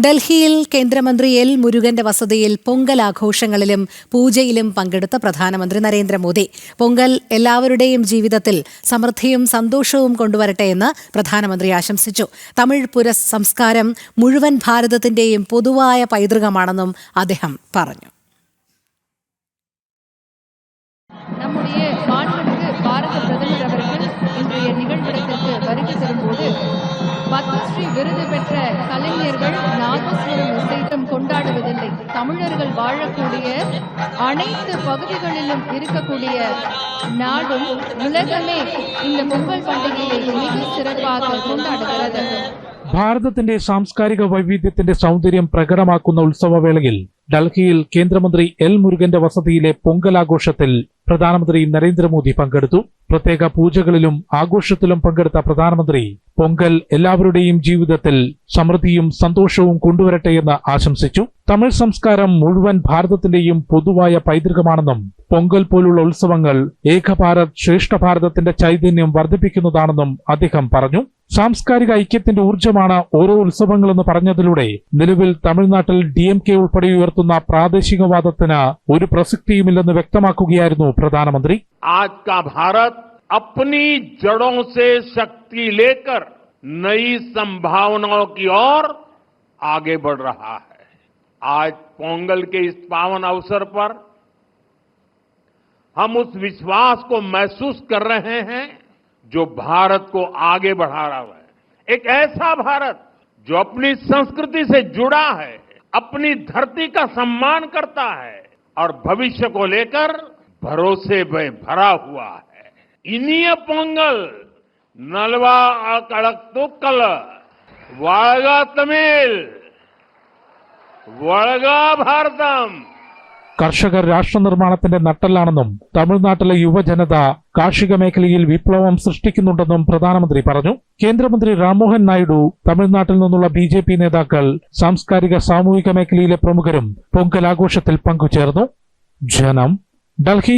ഡൽഹിയിൽ കേന്ദ്രമന്ത്രി എൽ മുരുകന്റെ വസതിയിൽ പൊങ്കൽ ആഘോഷങ്ങളിലും പൂജയിലും പങ്കെടുത്ത പ്രധാനമന്ത്രി നരേന്ദ്രമോദി. പൊങ്കൽ എല്ലാവരുടെയും ജീവിതത്തിൽ സമൃദ്ധിയും സന്തോഷവും കൊണ്ടുവരട്ടെ എന്ന് പ്രധാനമന്ത്രി ആശംസിച്ചു. തമിഴ് സംസ്കാരം മുഴുവൻ ഭാരതത്തിന്റെയും പൊതുവായ പൈതൃകമാണെന്നും അദ്ദേഹം പറഞ്ഞു. நம்முடைய மாண்புமிகு பாரத பிரதமர் அவர்கள் இன்றைய நிகழ்விடத்திற்கு வருகை தரும்போது பத்மஸ்ரீ விருது பெற்ற கலைஞர்கள் நாதஸ்வரம் இசைத்தம் கொண்டாடுவதில்லை. தமிழர்கள் வாழக்கூடிய அனைத்து பகுதிகளிலும் இருக்கக்கூடிய நாடும் உலகமே இந்த பொங்கல் பண்டிகையை மிக சிறப்பாக கொண்டாடுகிறது. ഭാരതത്തിന്റെ സാംസ്കാരിക വൈവിധ്യത്തിന്റെ സൗന്ദര്യം പ്രകടമാക്കുന്ന ഉത്സവവേളയിൽ ഡൽഹിയിൽ കേന്ദ്രമന്ത്രി എൽ മുരുകന്റെ വസതിയിലെ പൊങ്കലാഘോഷത്തിൽ പ്രധാനമന്ത്രി നരേന്ദ്രമോദി പങ്കെടുത്തു. പ്രത്യേക പൂജകളിലും ആഘോഷത്തിലും പങ്കെടുത്ത പ്രധാനമന്ത്രി പൊങ്കൽ എല്ലാവരുടെയും ജീവിതത്തിൽ സമൃദ്ധിയും സന്തോഷവും കൊണ്ടുവരട്ടെയെന്ന് ആശംസിച്ചു. തമിഴ് സംസ്കാരം മുഴുവൻ ഭാരതത്തിന്റെയും പൊതുവായ പൈതൃകമാണെന്നും പൊങ്കൽ പോലുള്ള ഉത്സവങ്ങൾ ഏക ഭാരത് ശ്രേഷ്ഠ ഭാരതത്തിന്റെ ചൈതന്യം വർദ്ധിപ്പിക്കുന്നതാണെന്നും അദ്ദേഹം പറഞ്ഞു. സാംസ്കാരിക ഐക്യത്തിന്റെ ഊർജ്ജമാണ് ഓരോ ഉത്സവങ്ങളെന്ന് പറഞ്ഞതിലൂടെ നിലവിൽ തമിഴ്നാട്ടിൽ DMK ഉൾപ്പെടെ ഉയർത്തുന്ന പ്രാദേശികവാദത്തിന് ഒരു പ്രസക്തിയുമില്ലെന്ന് വ്യക്തമാക്കുകയായിരുന്നു പ്രധാനമന്ത്രി. आज का भारत अपनी जड़ों से शक्ति लेकर नई संभावनाओं की ओर आगे बढ़ रहा है. आज पोंगल के इस पावन अवसर पर हम उस विश्वास को महसूस कर रहे हैं जो भारत को आगे बढ़ा रहा है. एक ऐसा भारत जो अपनी संस्कृति से जुड़ा है, अपनी धरती का सम्मान करता है और भविष्य को लेकर भरोसे में भरा हुआ है. इनिय पोंगल नलवा कड़कतुक्कल वाळगा तमिल वळगा भारतम. കർഷകർ രാഷ്ട്ര നിർമ്മാണത്തിന്റെ നട്ടെല്ലാണെന്നും തമിഴ്നാട്ടിലെ യുവജനത കാർഷിക മേഖലയിൽ വിപ്ലവം സൃഷ്ടിക്കുന്നുണ്ടെന്നും പ്രധാനമന്ത്രി പറഞ്ഞു. കേന്ദ്രമന്ത്രി രാംമോഹൻ നായിഡു, തമിഴ്നാട്ടിൽ നിന്നുള്ള BJP നേതാക്കൾ, സാംസ്കാരിക സാമൂഹിക മേഖലയിലെ പ്രമുഖരും പൊങ്കൽ ആഘോഷത്തിൽ പങ്കുചേർന്നു. ജനം, ഡൽഹി.